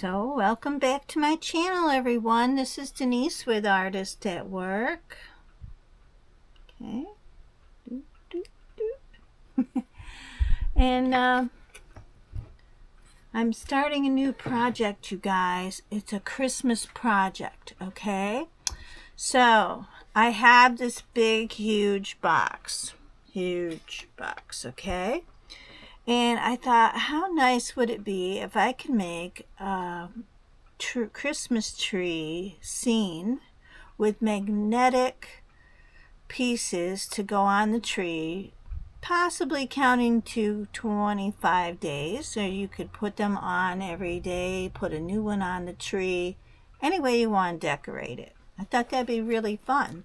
So welcome back to my channel, everyone. This is Denise with Artist at Work. Okay. And I'm starting a new project, you guys. It's a Christmas project, okay? So I have this big, huge box, okay? And I thought, how nice would it be if I could make a Christmas tree scene with magnetic pieces to go on the tree, possibly counting to 25 days. So you could put them on every day, put a new one on the tree, any way you want to decorate it. I thought that'd be really fun.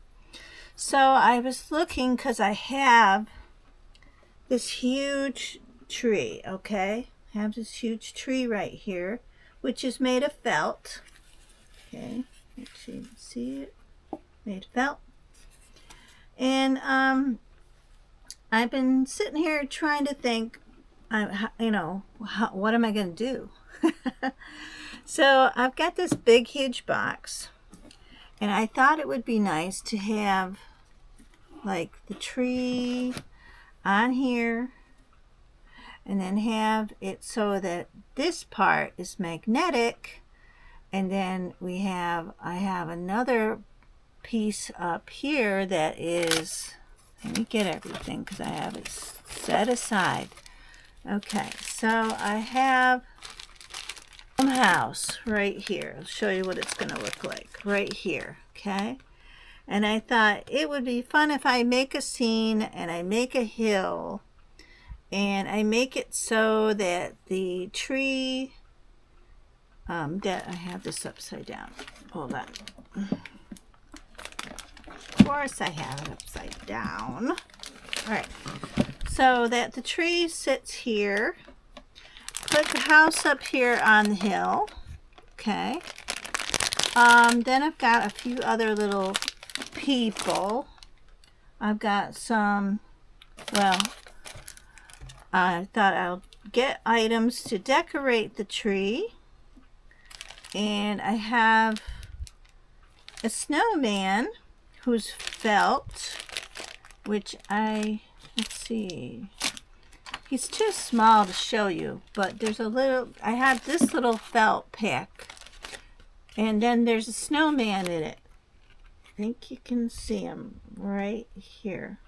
So I was looking because I have this huge tree, okay? I have this huge tree right here, which is made of felt. Okay, let's see, you can see it. Made of felt. And I've been sitting here trying to think, what am I going to do? So I've got this big, huge box, and I thought it would be nice to have like the tree on here, and then have it so that this part is magnetic, and then I have another piece up here that is, let me get everything because I have it set aside. Okay, so I have a house right here. I'll show you what it's going to look like right here, okay? And I thought it would be fun if I make a scene and I make a hill, and I make it so that the tree, that I have this upside down. Hold on. Of course I have it upside down. Alright. So that the tree sits here. Put the house up here on the hill. Okay. Then I've got a few other little people. I've got some, well, I thought I'll get items to decorate the tree. And I have a snowman who's felt, which let's see. He's too small to show you, but there's I have this little felt pack. And then there's a snowman in it. I think you can see him right here.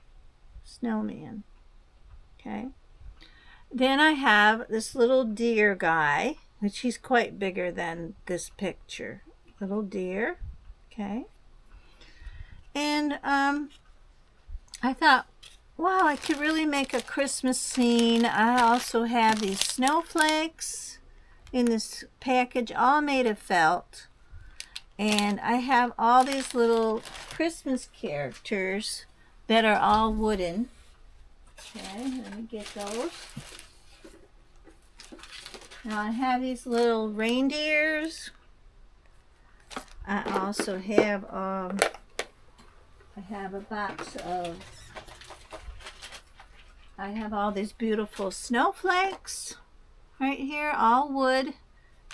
Snowman. Okay. Then I have this little deer guy, which he's quite bigger than this picture. Little deer. Okay. And I thought, wow, I could really make a Christmas scene. I also have these snowflakes in this package, all made of felt. And I have all these little Christmas characters that are all wooden. Okay, let me get those. Now I have these little reindeers. I also have I have a box of, I have all these beautiful snowflakes right here, all wood,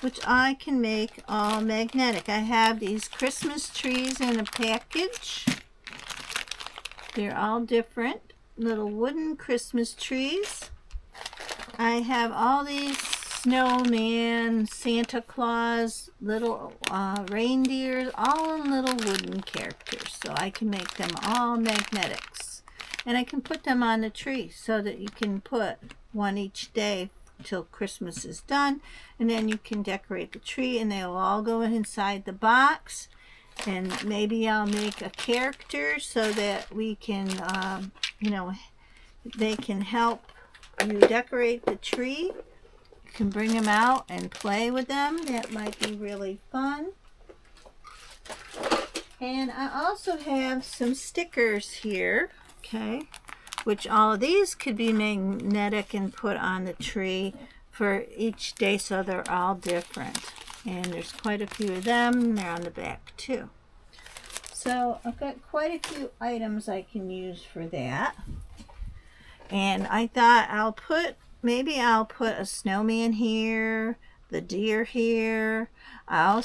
which I can make all magnetic. I have these Christmas trees in a package. They're all different little wooden Christmas trees. I have all these snowman, Santa Claus, little reindeers, all in little wooden characters. So I can make them all magnetics. And I can put them on the tree so that you can put one each day till Christmas is done. And then you can decorate the tree, and they'll all go inside the box. And maybe I'll make a character so that we can, they can help you decorate the tree. You can bring them out and play with them. That might be really fun. And I also have some stickers here, okay, which all of these could be magnetic and put on the tree for each day, so they're all different. And there's quite a few of them. They're on the back too. So I've got quite a few items I can use for that. And I thought maybe I'll put a snowman here. the deer here. I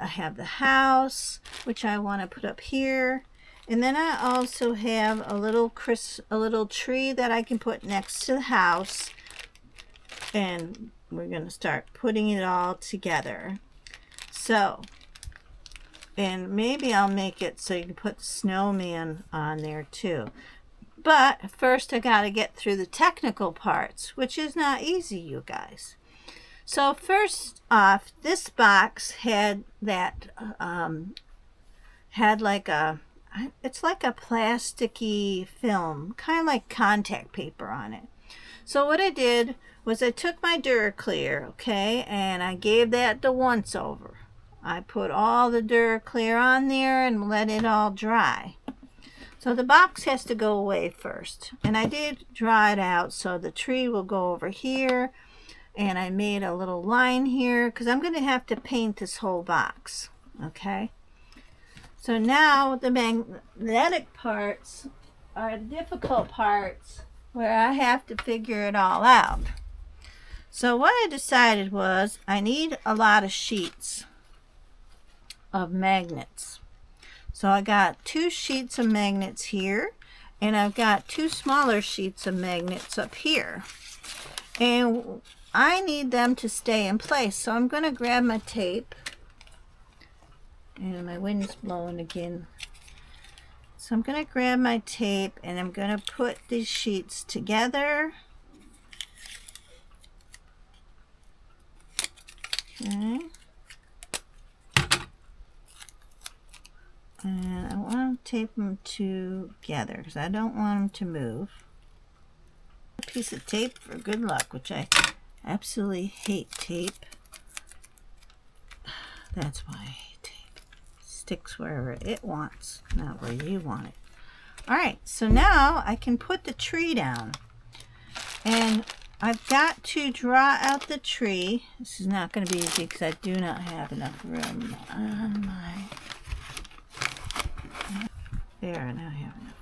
have the house, which I want to put up here. And then I also have a little tree that I can put next to the house. And we're going to start putting it all together. So, and maybe I'll make it so you can put the snowman on there too. But first I got to get through the technical parts, which is not easy, you guys. So first off, this box had that, it's like a plasticky film, kind of like contact paper on it. So what I did was I took my Duraclear, okay, and I gave that the once over. I put all the Duraclear on there and let it all dry. So the box has to go away first. And I did dry it out so the tree will go over here. And I made a little line here because I'm going to have to paint this whole box. Okay. So now the magnetic parts are the difficult parts where I have to figure it all out. So what I decided was I need a lot of sheets of magnets. So I got 2 sheets of magnets here, and I've got 2 smaller sheets of magnets up here. And I need them to stay in place. So I'm going to grab my tape. And my wind's blowing again. So I'm going to grab my tape and I'm going to put these sheets together. Okay. And I want to tape them together because I don't want them to move. A piece of tape for good luck, which I absolutely hate tape. That's why I hate tape. It sticks wherever it wants, not where you want it. Alright, so now I can put the tree down. And I've got to draw out the tree. This is not going to be easy because I do not have enough room on my... There, now I have enough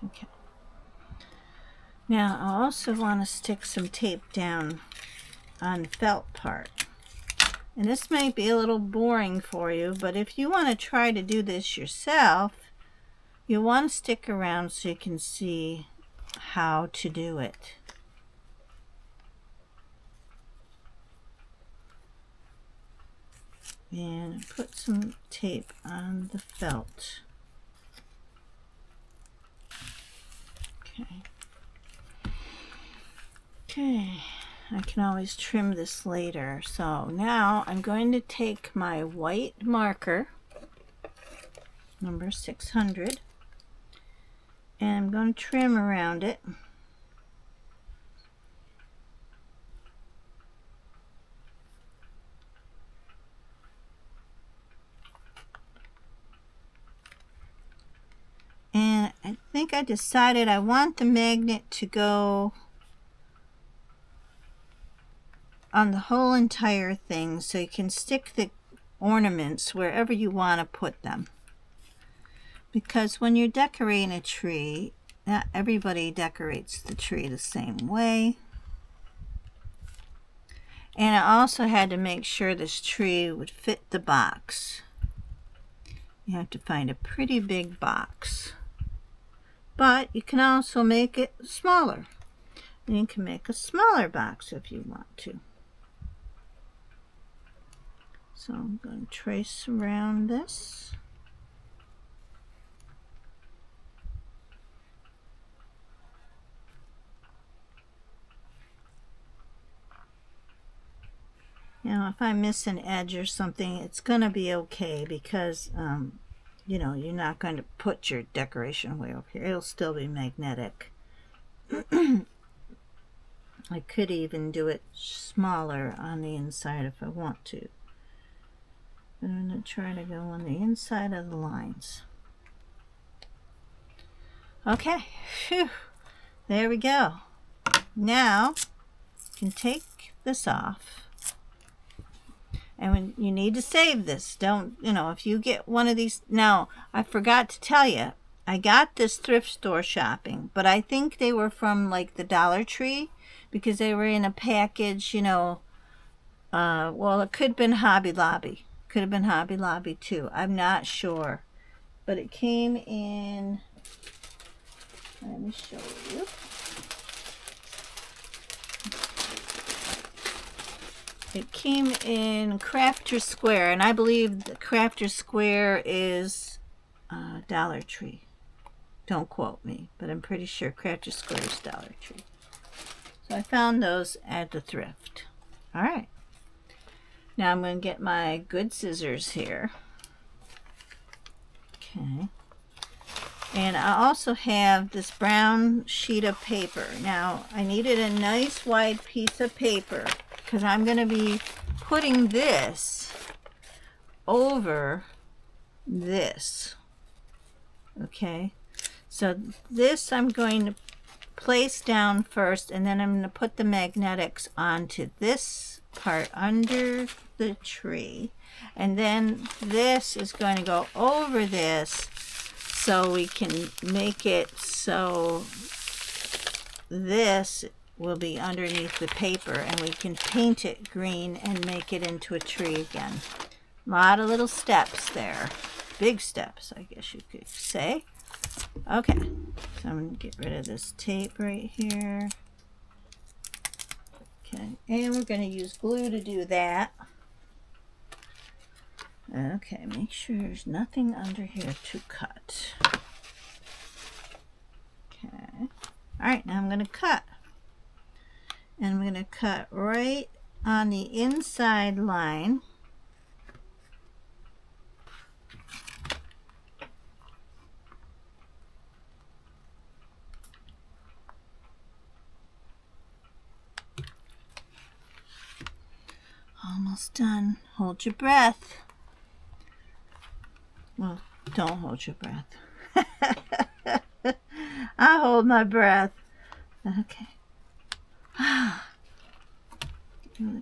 room. Okay. Now I also want to stick some tape down on the felt part. And this might be a little boring for you, but if you want to try to do this yourself, you want to stick around so you can see how to do it. And put some tape on the felt. Okay. Okay, I can always trim this later. So now I'm going to take my white marker, number 600, and I'm going to trim around it. And I think I decided I want the magnet to go on the whole entire thing so you can stick the ornaments wherever you want to put them. Because when you're decorating a tree, not everybody decorates the tree the same way. And I also had to make sure this tree would fit the box. You have to find a pretty big box. But you can also make it smaller. And you can make a smaller box if you want to. So I'm going to trace around this. Now if I miss an edge or something, it's going to be okay because you know, you're not going to put your decoration way over here. It'll still be magnetic. I could even do it smaller on the inside if I want to. But I'm going to try to go on the inside of the lines. Okay. Phew. There we go. Now, you can take this off. And when you need to save this, don't, you know, if you get one of these. Now, I forgot to tell you, I got this thrift store shopping, but I think they were from like the Dollar Tree because they were in a package, you know. Well, it could have been Hobby Lobby. Could have been Hobby Lobby too. I'm not sure. But it came in, let me show you. It came in Crafter Square, and I believe the Crafter Square is Dollar Tree. Don't quote me, but I'm pretty sure Crafter Square is Dollar Tree. So I found those at the thrift. All right. Now I'm going to get my good scissors here. Okay. And I also have this brown sheet of paper. Now I needed a nice wide piece of paper because I'm going to be putting this over this. Okay. So this I'm going to place down first, and then I'm going to put the magnetics onto this part under the tree, and then this is going to go over this so we can make it so this will be underneath the paper, and we can paint it green and make it into a tree again. A lot of little steps there, big steps I guess you could say. Okay, so I'm going to get rid of this tape right here. Okay, and we're going to use glue to do that. Okay, make sure there's nothing under here to cut. Okay, alright, now I'm going to cut. And I'm going to cut right on the inside line. Almost done. Hold your breath. Well, don't hold your breath. I hold my breath. Okay.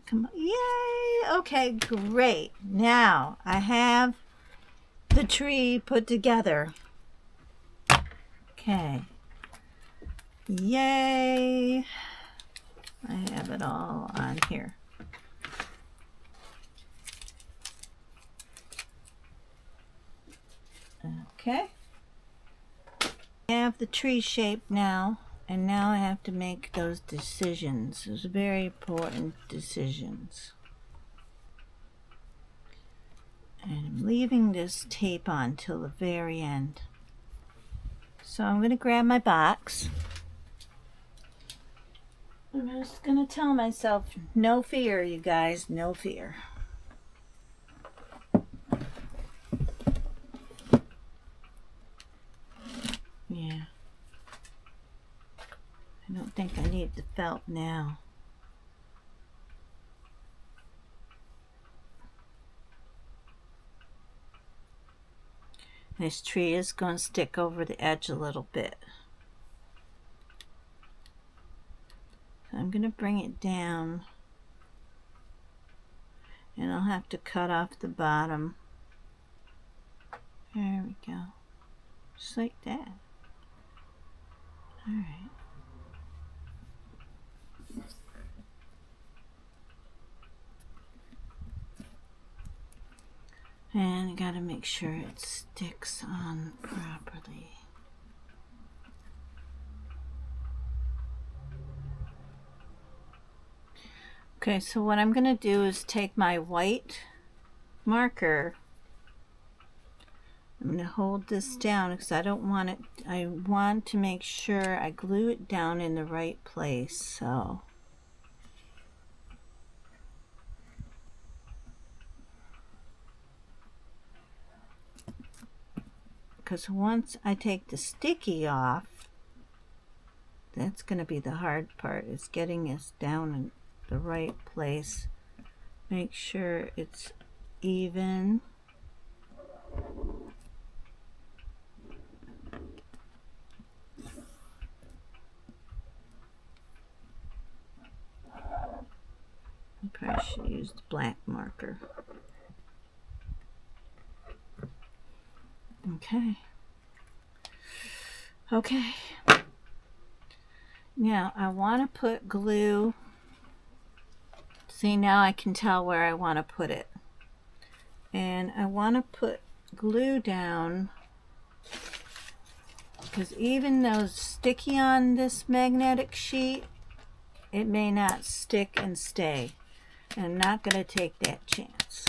Come on. Yay! Okay, great. Now I have the tree put together. Okay. Yay! I have it all on here. Okay. I have the tree shape now, and now I have to make those decisions. Those very important decisions. And I'm leaving this tape on till the very end. So I'm going to grab my box. I'm just going to tell myself, no fear, you guys, no fear. Yeah. I don't think I need the felt now. This tree is going to stick over the edge a little bit. So I'm going to bring it down, and I'll have to cut off the bottom. There we go. Just like that. All right. And I gotta make sure it sticks on properly. Okay, so what I'm gonna do is take my white marker. I'm gonna hold this down because I don't want it, I want to make sure I glue it down in the right place, so. Because once I take the sticky off, that's going to be the hard part, is getting this down in the right place. Make sure it's even. I probably should use the black marker. Okay. Okay. Now I want to put glue. See, now I can tell where I want to put it. And I want to put glue down, because even though it's sticky on this magnetic sheet, it may not stick and stay. And I'm not going to take that chance.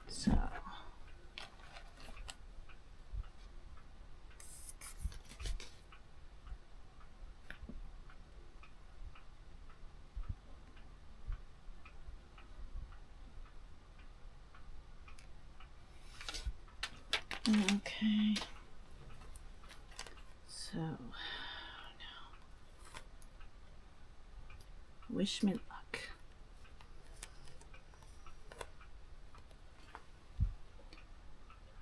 So okay. So wish me luck.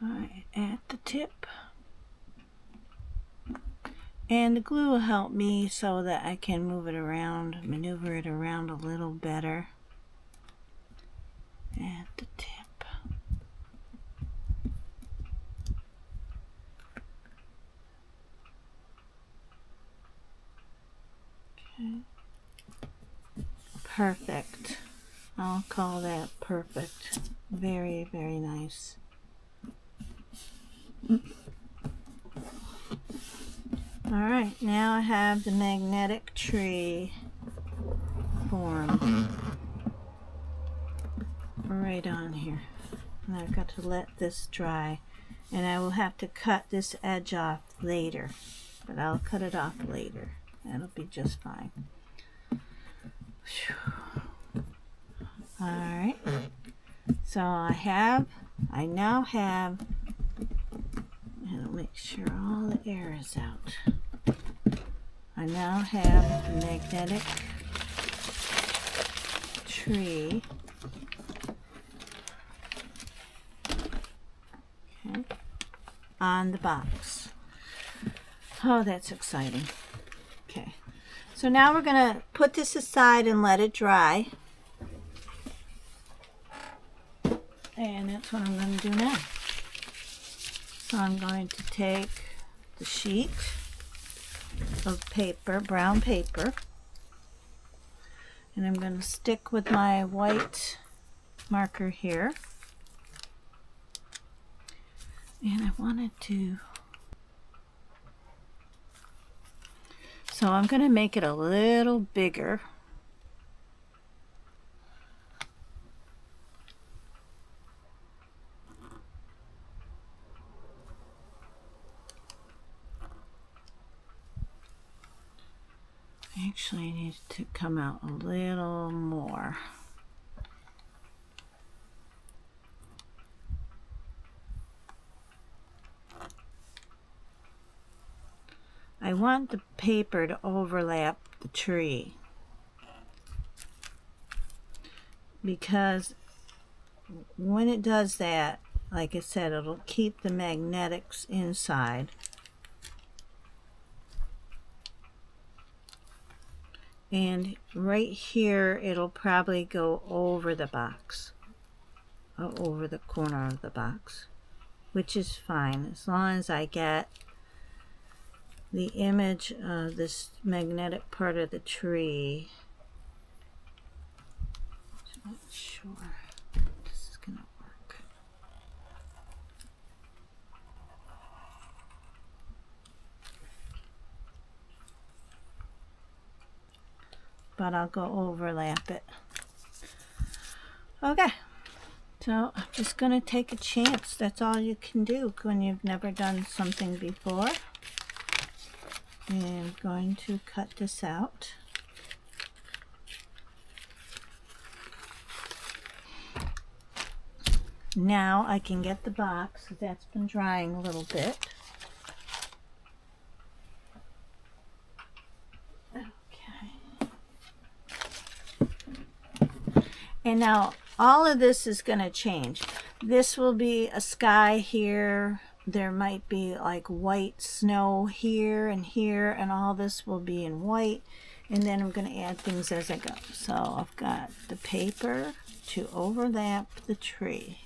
Alright, at the tip. And the glue will help me so that I can move it around, maneuver it around a little better. At the tip. Okay. Perfect. I'll call that perfect. Very, very nice. Alright, now I have the magnetic tree formed right on here. And I've got to let this dry. And I will have to cut this edge off later. But I'll cut it off later. That'll be just fine. Alright. So I now have, and I'll make sure all the air is out. I now have the magnetic tree. Okay. On the box. Oh, that's exciting. Okay. So now we're going to put this aside and let it dry. And that's what I'm going to do now. So I'm going to take the sheet of paper, brown paper, and I'm going to stick with my white marker here. And I wanted to, so I'm going to make it a little bigger. Actually, I need to come out a little more. I want the paper to overlap the tree, because when it does that, like I said, it'll keep the magnetics inside. And right here, it'll probably go over the box, over the corner of the box, which is fine as long as I get the image of this magnetic part of the tree. I'm not sure this is gonna work. But I'll go overlap it. Okay, so I'm just gonna take a chance. That's all you can do when you've never done something before. And I'm going to cut this out. Now I can get the box, because that's been drying a little bit. Okay. And now all of this is going to change. This will be a sky here. There might be like white snow here, and all this will be in white. And then I'm going to add things as I go. So I've got the paper to overlap the tree.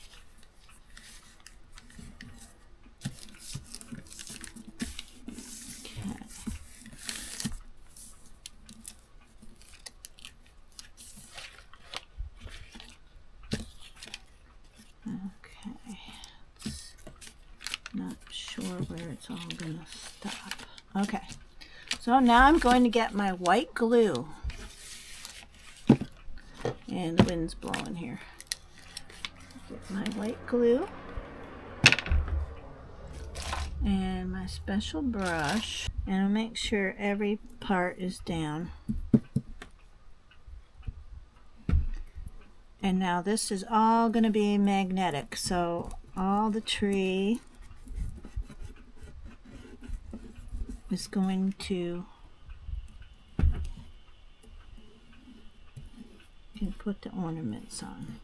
where it's all gonna stop. Okay, so now I'm going to get my white glue. And the wind's blowing here. Get my white glue and my special brush, and I'll make sure every part is down. And now this is all going to be magnetic, so all the tree is going to, you can put the ornaments on.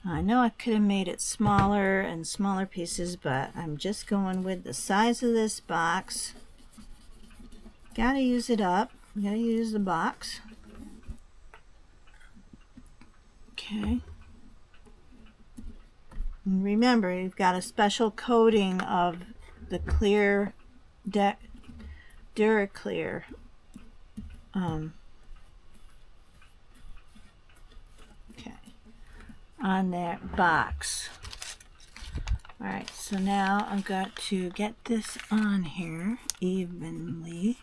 I know I could have made it smaller and smaller pieces, but I'm just going with the size of this box. Gotta use it up. Gotta use the box. Okay. And remember, you've got a special coating of the clear Duraclear. On that box. Alright, so now I've got to get this on here evenly.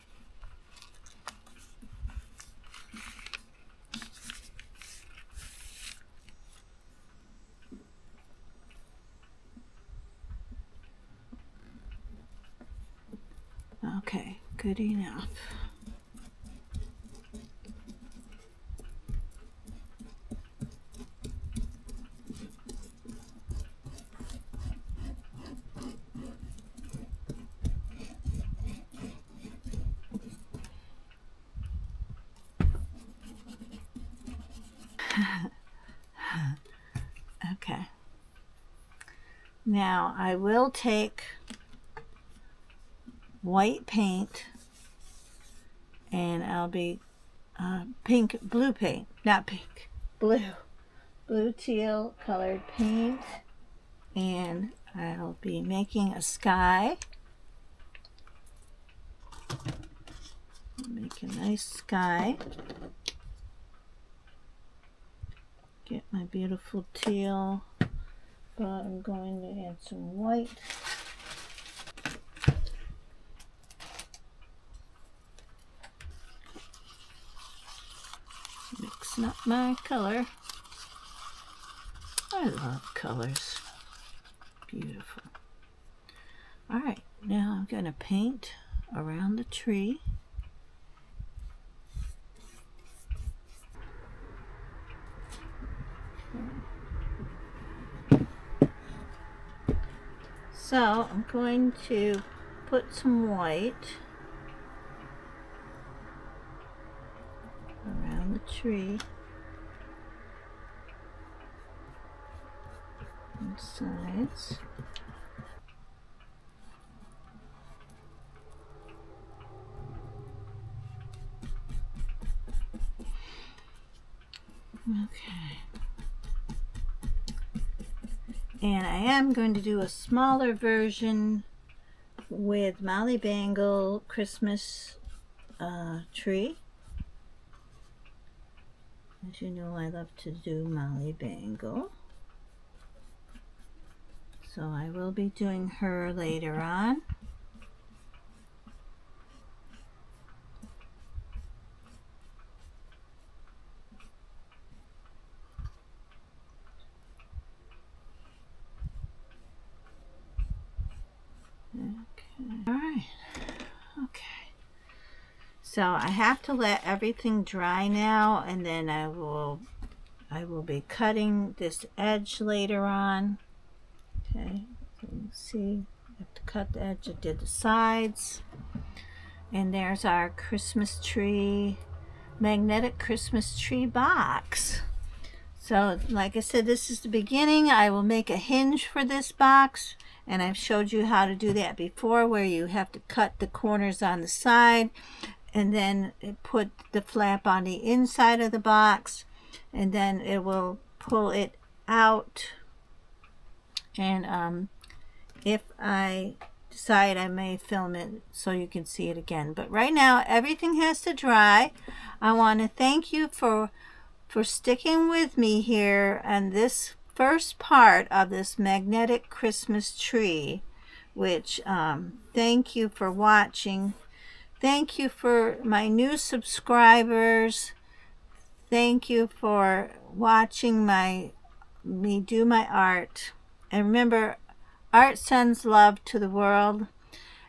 Okay, good enough. Okay. Now I will take white paint and I'll be blue paint, not pink, blue teal colored paint, and I'll be making a sky. Make a nice sky. Get my beautiful teal, but I'm going to add some white. Mixing up my color. I love colors. Beautiful. Alright, now I'm going to paint around the tree. So I'm going to put some white around the tree and sides. Okay. And I am going to do a smaller version with Molly Bangle Christmas tree. As you know, I love to do Molly Bangle. So I will be doing her later on. Alright, okay. So I have to let everything dry now, and then I will be cutting this edge later on. Okay, so you see, I have to cut the edge. I did the sides. And there's our Christmas tree, magnetic Christmas tree box. So like I said, this is the beginning. I will make a hinge for this box, and I've showed you how to do that before, where you have to cut the corners on the side and then put the flap on the inside of the box, and then it will pull it out. And if I decide, I may film it so you can see it again, but right now everything has to dry. I want to thank you for for sticking with me here on this first part of this magnetic Christmas tree, which thank you for watching. Thank you for my new subscribers. Thank you for watching me do my art. And remember, art sends love to the world.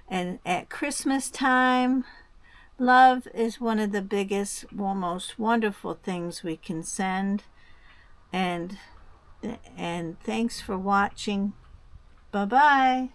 And at Christmas time, love is one of the biggest, most wonderful things we can send. And thanks for watching. Bye-bye.